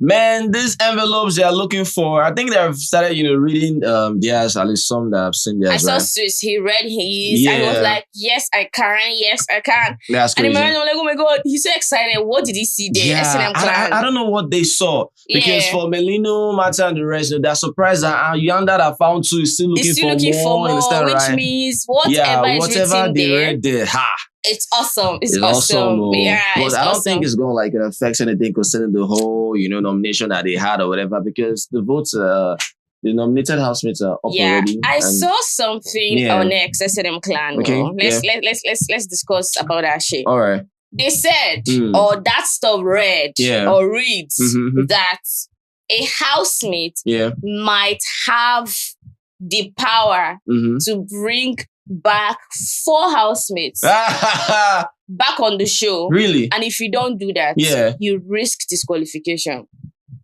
Man, these envelopes they are looking for, I think they've started, reading theirs, at least some that I've seen theirs. I saw Swiss, he read his, and he was like, yes, I can. That's crazy. And I'm like, oh my God, he's so excited. What did he see there? Yeah, I don't know what they saw. Because for Melino, Mata, and the rest, they're surprised that Yanda that found too is still looking for more. Which means whatever they read there, it's awesome. It's awesome. Yeah, but I don't think it's going to affect anything concerning the whole, nomination that they had or whatever, because the votes, the nominated housemates are up already. I saw something on X SNM clan. Okay. Let's discuss about that shit. All right. They said, or that stuff read or reads that a housemate might have the power to bring back 4 housemates back on the show. Really? And if you don't do that, you risk disqualification.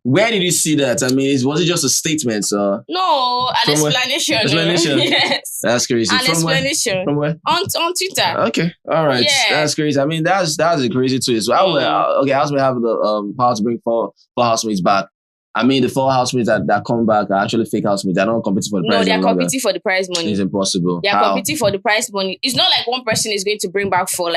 Where did you see that? I mean, was it just a statement? No, an explanation. Explanation? Yes. That's crazy. Explanation. From where? On Twitter. Okay. All right. Yeah. That's crazy. I mean, that's a crazy twist. So housemate have the power to bring 4 housemates back. I mean, the 4 housemates that come back are actually fake housemates. They're not competing for the prize money. No, they're competing for the prize money. It's impossible. They're competing for the prize money. It's not like one person is going to bring back 4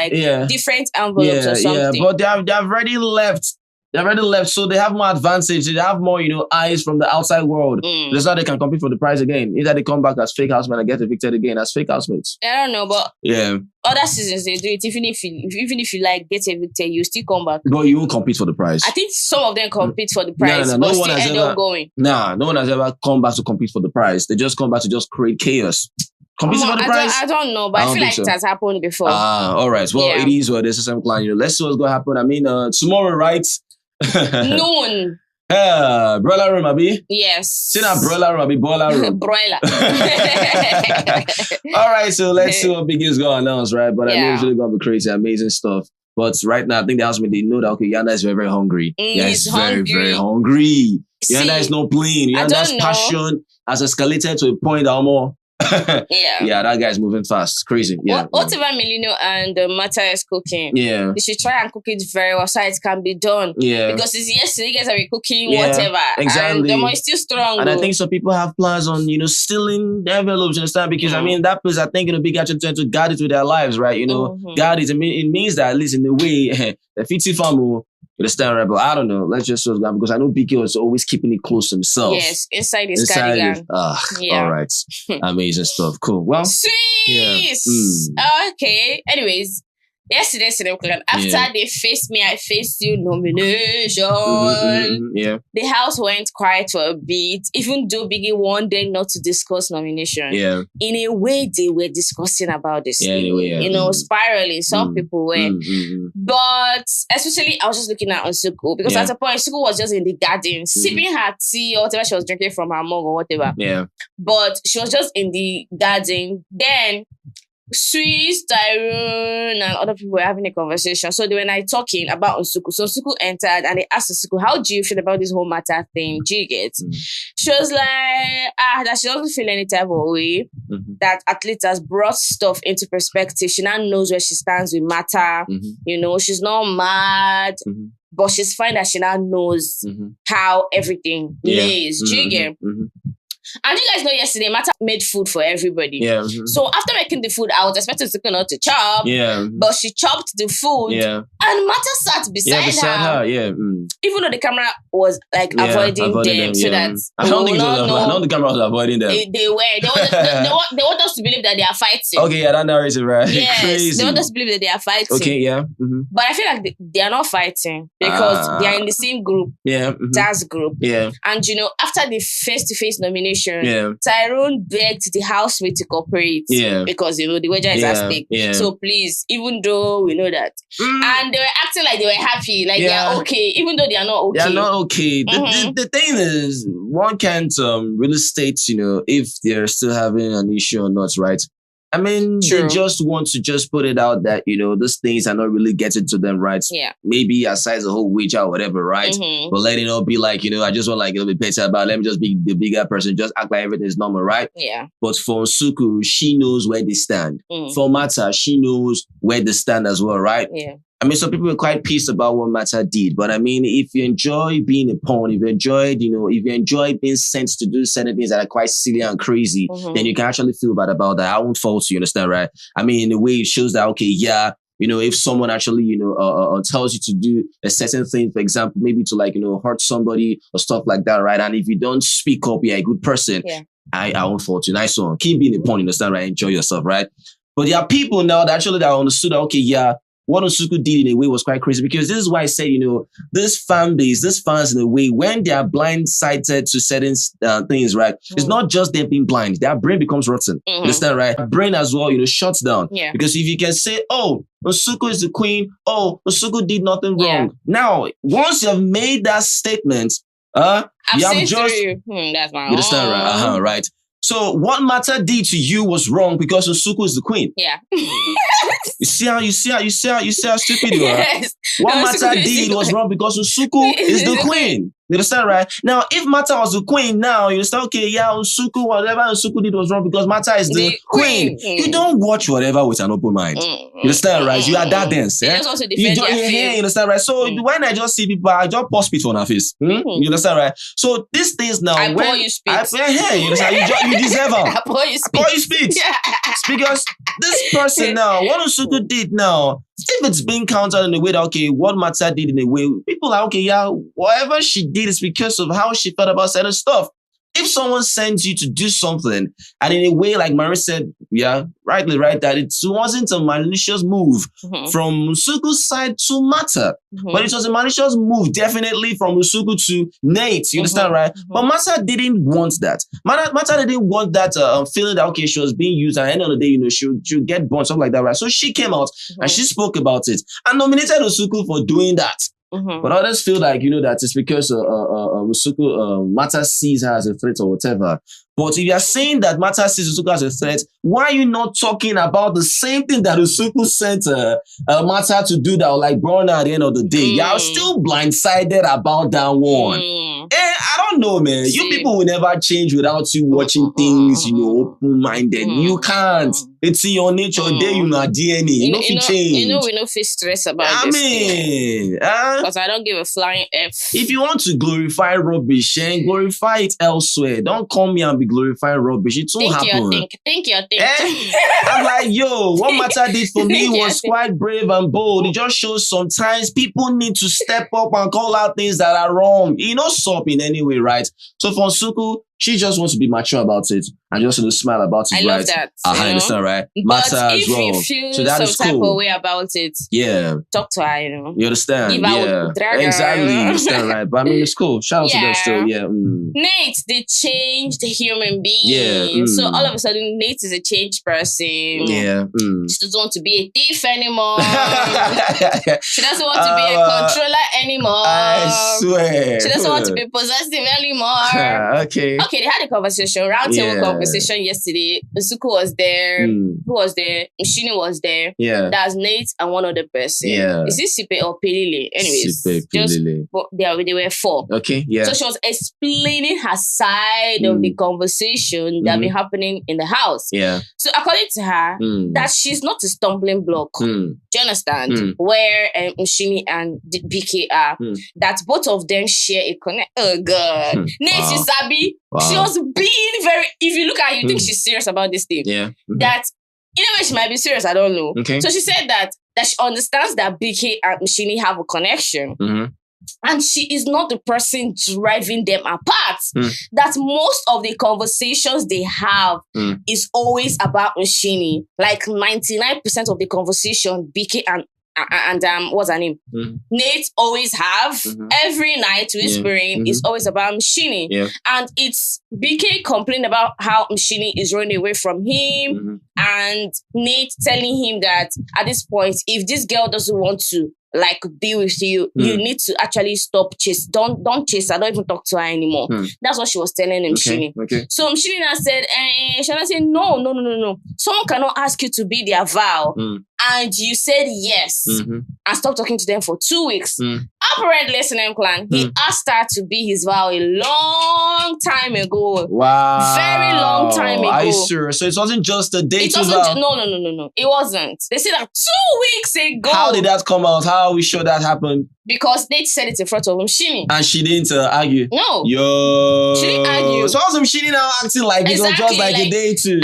different envelopes or something. Yeah, but they've already left. They've already left, so they have more advantage. They have more, eyes from the outside world. That's how they can compete for the prize again. Either they come back as fake housemates and get evicted again as fake housemates. I don't know, but other seasons they do it. Even if you get evicted, you still come back. But you won't compete for the prize. I think some of them compete for the prize, but still end up going. Nah, no one has ever come back to compete for the prize. They just come back to just create chaos. Competing for the prize? I don't know, but I feel like it has happened before. All right. Well, it is what it is. Some clan. Let's see what's going to happen. I mean, tomorrow, right? Noon. Broiler room, Abi? Yes. See that broiler room, Abi? Boiler room. Broiler. All right, so let's see what Biggie is going to announce, right? But I know it's really going to be crazy, amazing stuff. But right now, I think the housemate, they know that, okay, Yanda is very, very hungry. He's very, very hungry. Yanda is not playing. Yanda's passion has escalated to a point that more. Yeah, that guy's moving fast. It's crazy. Whatever Melino and Mata is cooking, they should try and cook it very well so it can be done. Because it's yesterday, you guys have been cooking whatever. Exactly. And the more is still strong. And I think some people have plans on, stealing the envelopes, you understand? Because I mean, that place, I think, Big actually trying to guard it with their lives, right? Guard it. I mean, it means that at least in the way, the Fiti family. Understand, right? But I don't know. Let's just show that because I know Biggie was always keeping it close to himself. Yes, inside his cardigan. All right. Amazing stuff. Cool. Well, sweet. Okay. Anyways, yesterday, after they faced me, I faced you nomination. The house went quiet for a bit, even though Biggie warned them not to discuss nomination. In a way, they were discussing about this. Spiraling. Some people were. But especially, I was just looking at Nsuku because at a point, Nsuku was just in the garden, sipping her tea or whatever she was drinking from her mug or whatever. But she was just in the garden. Then Swiss, Tyrone, and other people were having a conversation. So they were talking about Nsuku. So Nsuku entered and they asked Nsuku, how do you feel about this whole matter thing? Do you get? She was like, that she doesn't feel any type of way. That at least has brought stuff into perspective. She now knows where she stands with matter. She's not mad. But she's fine that she now knows how everything lays. Do you get? And you guys know yesterday, Mata made food for everybody. So after making the food, I was expecting Nsuku to chop. But she chopped the food. And Mata sat beside her. Even though the camera was avoiding them. So that I don't think the camera was avoiding them. They were. They want us to believe that they are fighting. Okay, that narrative, right? Yes, crazy. they want us to believe that they are fighting. Okay, But I feel like they are not fighting because they are in the same group. Task group. And after the face-to-face nomination, Tyrone begged the housemate to cooperate because the wager is at stake. So please, even though we know that, and they were acting like they were happy, like they are okay, even though they are not okay. They are not okay. The thing is, one can't really state, if they're still having an issue or not, right? I mean, they just want to just put it out that, those things are not really getting to them, right? Maybe aside the whole wage or whatever, right? But let it not be like, I just want be better about, let me just be the bigger person, just act like everything is normal, right? But for Nsuku, she knows where they stand. For Mata, she knows where they stand as well, right? I mean, some people were quite pissed about what Mata did, but I mean, if you enjoy being a pawn, if you enjoy being sent to do certain things that are quite silly and crazy, then you can actually feel bad about that. I won't fault you, understand, right? I mean, in a way, it shows that, okay, yeah, if someone actually, tells you to do a certain thing, for example, maybe to hurt somebody or stuff like that, right? And if you don't speak up, you're a good person. Yeah. I won't fault you. Nice one. Keep being a pawn, understand, right? Enjoy yourself, right? But there are people now that understood that, okay, yeah, what Nsuku did in a way was quite crazy, because this is why I say, this fan base, this fans in a way, when they are blindsided to certain things, right? It's not just them being blind. Their brain becomes rotten. Understand, right? Brain as well, shuts down. Yeah. Because if you can say, oh, Nsuku is the queen, oh, Nsuku did nothing wrong. Now, once you have made that statement, you have just... that's my... You understand, right? Right. So what Mata did to you was wrong because Nsuku is the queen. Yeah. You see how stupid you are? Yes. What Mata did was wrong because Nsuku is the queen. You understand, right? Now, if Mata was the queen now, you understand, okay, yeah, Nsuku, whatever Nsuku did was wrong because Mata is the queen. You don't watch whatever with an open mind. You understand, right? You are that dense. You just want to defend your faith. You understand, right? So when I just see people, I just pour spit on her face. You understand, right? So these things now, I pour you spit. You understand? You deserve them. I pour you spit. Pour you spit. Because this person now, what Nsuku did now, if it's being counted in a way that, okay, what Mata did in a way, people are, okay, yeah, whatever she did is because of how she felt about certain stuff. If someone sends you to do something, and in a way, like Marie said, yeah, rightly right, that it wasn't a malicious move from Nsuku's side to Mata, but it was a malicious move, definitely from Nsuku to Nate. You understand, right? But Mata didn't want that. Mata didn't want that feeling that, okay, she was being used, and at the end of the day, she'll get burnt, something like that, right? So she came out and she spoke about it and nominated Nsuku for doing that. But others feel like, that it's because Mata sees her as a threat or whatever. But if you are saying that Mata sees Nsuku as a threat, why are you not talking about the same thing that Nsuku sent Mata to do that, or like burn her at the end of the day? You're still blindsided about that one. I don't know, man. You people will never change without you watching things, open-minded. You can't. It's in your nature. There you know DNA. You know if you change. We no fit stress about this thing. Because I don't give a flying F. If you want to glorify rubbish, glorify it elsewhere. Don't come here and be glorifying rubbish. It won't happen. Think your thing. I'm like, yo, what Mata did for me was quite brave and bold. It just shows sometimes people need to step up and call out things that are wrong. Stop in any way, right? So for Nsuku, she just wants to be mature about it and just smile about it, I right? love that. I understand, right? But Mata if as well. you feel So that some type of way about it, talk to her, You understand? If I would drag her, exactly. You understand, right? But I mean, it's cool. Shout out to them still. Yeah. Nate, they changed the human being. So all of a sudden, Nate is a changed person. Yeah. She doesn't want to be a thief anymore. She doesn't want to be a controller anymore. I swear. She doesn't want to be possessive anymore. Okay, they had a conversation, roundtable conversation yesterday. Nsuku was there. Who was there? Mshini was there. Yeah. That's Nate and one other person. Yeah. Is this Sipe or Pelile? Anyways, Sipe, they were four. Okay, yeah. So she was explaining her side of the conversation that been happening in the house. Yeah. So according to her, that she's not a stumbling block. Do you understand? Where Mshini and BK are, that both of them share a connect. Oh God. Nate is Sabi. Wow. She was being very, if you look at her, you think she's serious about this thing. Yeah. That, in a way, she might be serious, I don't know. Okay. So she said that she understands that BK and Mshini have a connection. And she is not the person driving them apart. That most of the conversations they have is always about Mshini. Like 99% of the conversation, BK and what's her name? Nate always have every night whispering is always about Mshini. And it's BK complaining about how Mshini is running away from him, and Nate telling him that at this point, if this girl doesn't want to be with you, you need to actually stop chase. Don't chase her. Don't even talk to her anymore. That's what she was telling him, Mshini. Okay. So Mshini now said, Shana said, no. Someone cannot ask you to be their vow. and you said yes and stopped talking to them for 2 weeks. Apparently, SNM clan, he asked her to be his vow a long time ago. Wow. Very long time ago. Are you sure? So it wasn't just a day to vow? No. It wasn't. They said that 2 weeks ago. How did that come out? How are we sure that happened? Because they said it in front of Umshini. And she didn't argue? No. Yo. She didn't argue. So how's Umshini now acting like it was just like a day too?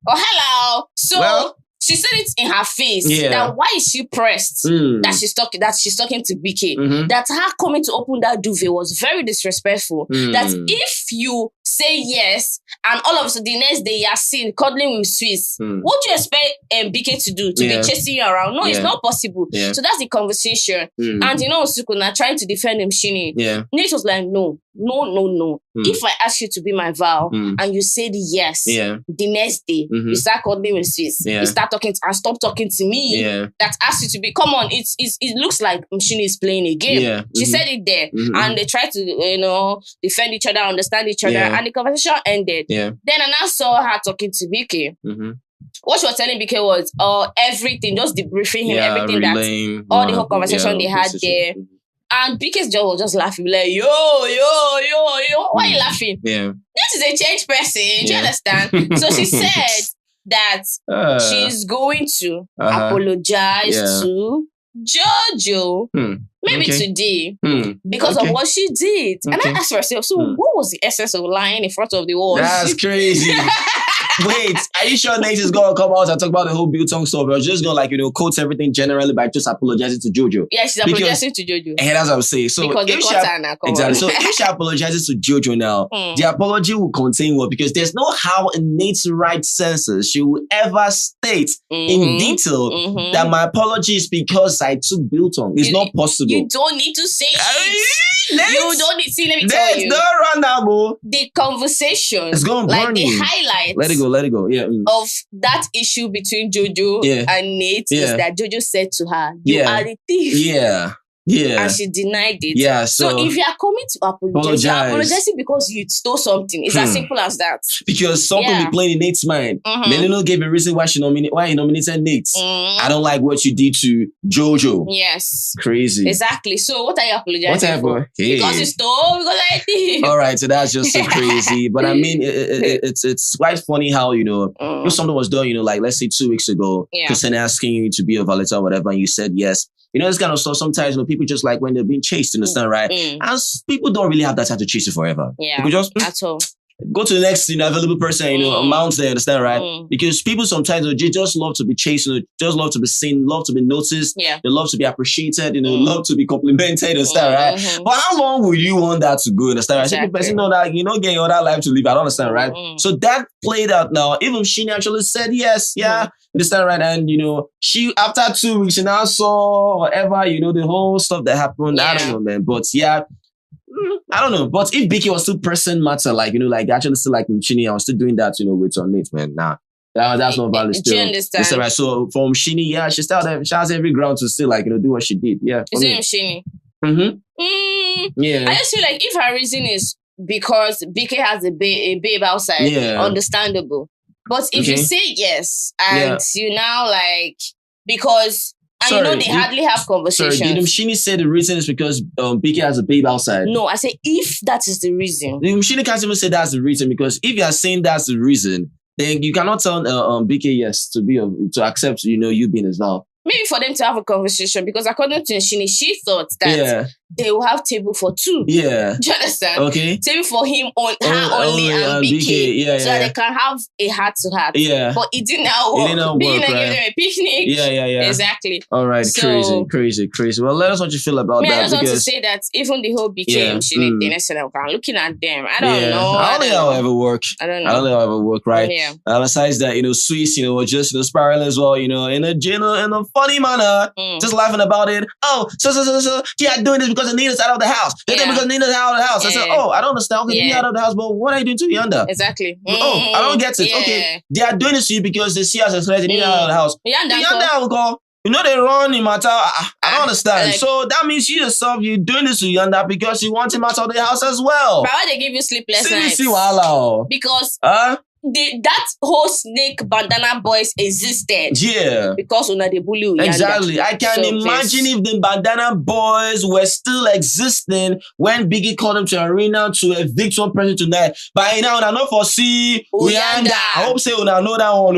Oh, hello. So she said it in her face that why is she pressed that she's talking to BK. That her coming to open that duvet was very disrespectful. That if you say yes and all of a sudden the next day you're seen cuddling with Swiss, what do you expect BK to do? To be chasing you around? No, it's not possible. So that's the conversation. And you know, Nsuku trying to defend him, Shini. Nate was like, no. If I ask you to be my vow and you said yes, the next day you start cuddling with Swiss, you start talking and stop talking to me. That asked you to be. Come on, it looks like Mshini is playing a game. She said it there, and they tried to defend each other, understand each other, and the conversation ended. Then I now saw her talking to BK. What she was telling BK was everything, just debriefing him, everything all the whole conversation they had there. And BK's job was just laughing, like, yo, why are you laughing? This is a changed person, do you understand? So she said that she's going to apologize to Jojo, maybe today, because of what she did. And I asked myself, so what was the essence of lying in front of the world? That's crazy. Wait, are you sure Nate is going to come out and talk about the whole Biltong stuff? Or just going to quote everything generally by just apologizing to Jojo? Yeah, she's apologizing to Jojo. And that's what I'm saying. So because if so if she apologizes to Jojo now, the apology will contain what? Because there's no how in Nate's right senses she will ever state in detail that my apology is because I took Biltong. It's not possible. You don't need to say it. You don't need. See, let me tell you. No run now, bro. The conversation, it's going to burn the highlights. Let it go. Yeah. Of that issue between Jojo and Nate is that Jojo said to her, "You are the thief." Yeah. And she denied it. Yeah. So if you are coming to apologize, you're apologizing because you stole something. It's as simple as that. Because something be playing in Nate's mind. Melino gave a reason why he nominated Nate. I don't like what you did to Jojo. Yes. Crazy. Exactly. So what are you apologizing for? Hey. Because you stole, because I did. All right, so that's just so crazy. But I mean, it's quite funny how, if something was done, like let's say 2 weeks ago, Christian asking you to be a volunteer or whatever, and you said yes. This kind of stuff, sometimes people just like when they're being chased, understand, right? And people don't really have that time to chase you forever. People just at all. Go to the next available person, amount there, understand, right? Because people sometimes they just love to be chased, just love to be seen, love to be noticed, they love to be appreciated, love to be complimented, understand, right? But how long will you want that to go, understand, right? Exactly. Person know that getting all that life to live, I don't understand, right? So that played out now. Even she actually said yes, understand, right? And she after 2 weeks, she now saw whatever, the whole stuff that happened. I don't know, man. But I don't know. But if Biggie was still pressing matter, actually still like Mchini, I was still doing that, with her Nate, man. Nah. That's not valid still. Do you understand? That's right. So from Mchini, she still she has every ground to still do what she did. Yeah. Is it Mchini? I just feel like if her reason is because BK has a babe outside, understandable. But if you say yes and you now because they hardly have conversations. Sorry, did Mshini say the reason is because BK has a babe outside? No, I say if that is the reason. Mshini can't even say that's the reason, because if you are saying that's the reason, then you cannot tell BK yes to accept you being his vow. Maybe for them to have a conversation, because according to Nshini, she thought that they will have table for two. Yeah. Do you understand? Okay. Table for him only and BK. So that they can have a heart to heart. Yeah. But it didn't now work. It didn't work, Give them a picnic. Yeah. Exactly. All right. So, crazy. Well, let us know what you feel about that. I just want to say that even the whole BK and Nshini thing, I'm looking at them. I don't know. I don't think that will ever work. I don't know. I don't think that will ever work, right? Yeah. Besides that, Swiss, was just spiraling as well, in a funny manner, just laughing about it. Oh, so doing this because Nina's out of the house. They're doing because Nina's out of the house. I said, I don't understand. Okay, you're out of the house, but what are you doing to Yanda? Exactly. Oh, I don't get it. Yeah. Okay, they are doing this to you because they see us as threats. Nina out of the house. Yanda will go. They run him out. I don't understand. So that means you yourself, you're doing this to Yanda because you want him out of the house as well. But why they give you sleepless nights? See, because that whole snake bandana boys existed. Yeah. Because una the bully Uyanda. Exactly. I can imagine if the bandana boys were still existing when Biggie called them to arena to evict one person tonight. By now, I not foresee Uyanda. I hope say una know that one.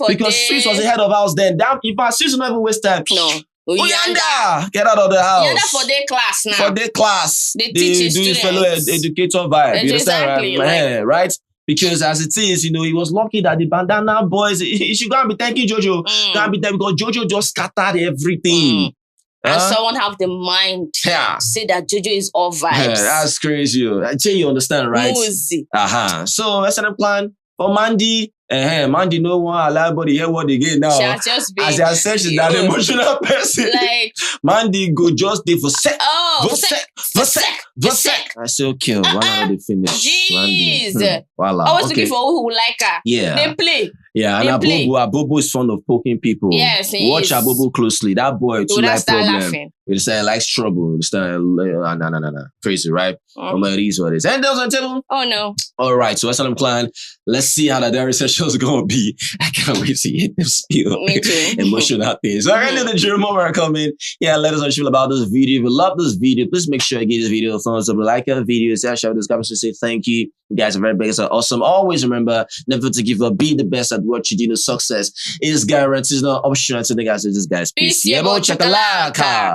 Because Swiss was the head of house then. That, if I Swiss never waste time. No. Uyanda, get out of the house. Uyanda for their class now. For their class. They teach do fellow educator vibe. You exactly, understand, right? Because as it is, he was lucky that the bandana boys, he should go and be thanking Jojo. Go and be thanking because Jojo just scattered everything. And someone have the mind to say that Jojo is all vibes. That's crazy. I tell you understand, right? Moosey. So SNM plan for Mandy. Mandy no one allow body hear what they get now. Just be as I said, she's that emotional person. Like Mandy go just there for sec. For sec. I say okay, one hour they finish. Jeez. Voila. I was looking for who like her. Yeah. They play. Yeah, and Abobo is fond of poking people. Yes, watch Abobo closely. That boy too like problem. Laughing. We say like trouble. No. Crazy, right? But it is what it is. And those on table? Oh no. All right, so SLM Clan. Let's see how the dairy session is gonna be. I can't wait to hear them spill emotional things. So I know the jury moment are coming. Yeah, let us know what you feel about this video. If you love this video, please make sure you give this video a thumbs up, like our video, share this comment to say thank you. You guys are very big, so awesome. Always remember never to give up. Be the best at what you do. Success is guaranteed. No optional. So, guys, this guys. Peace. Chakalaka.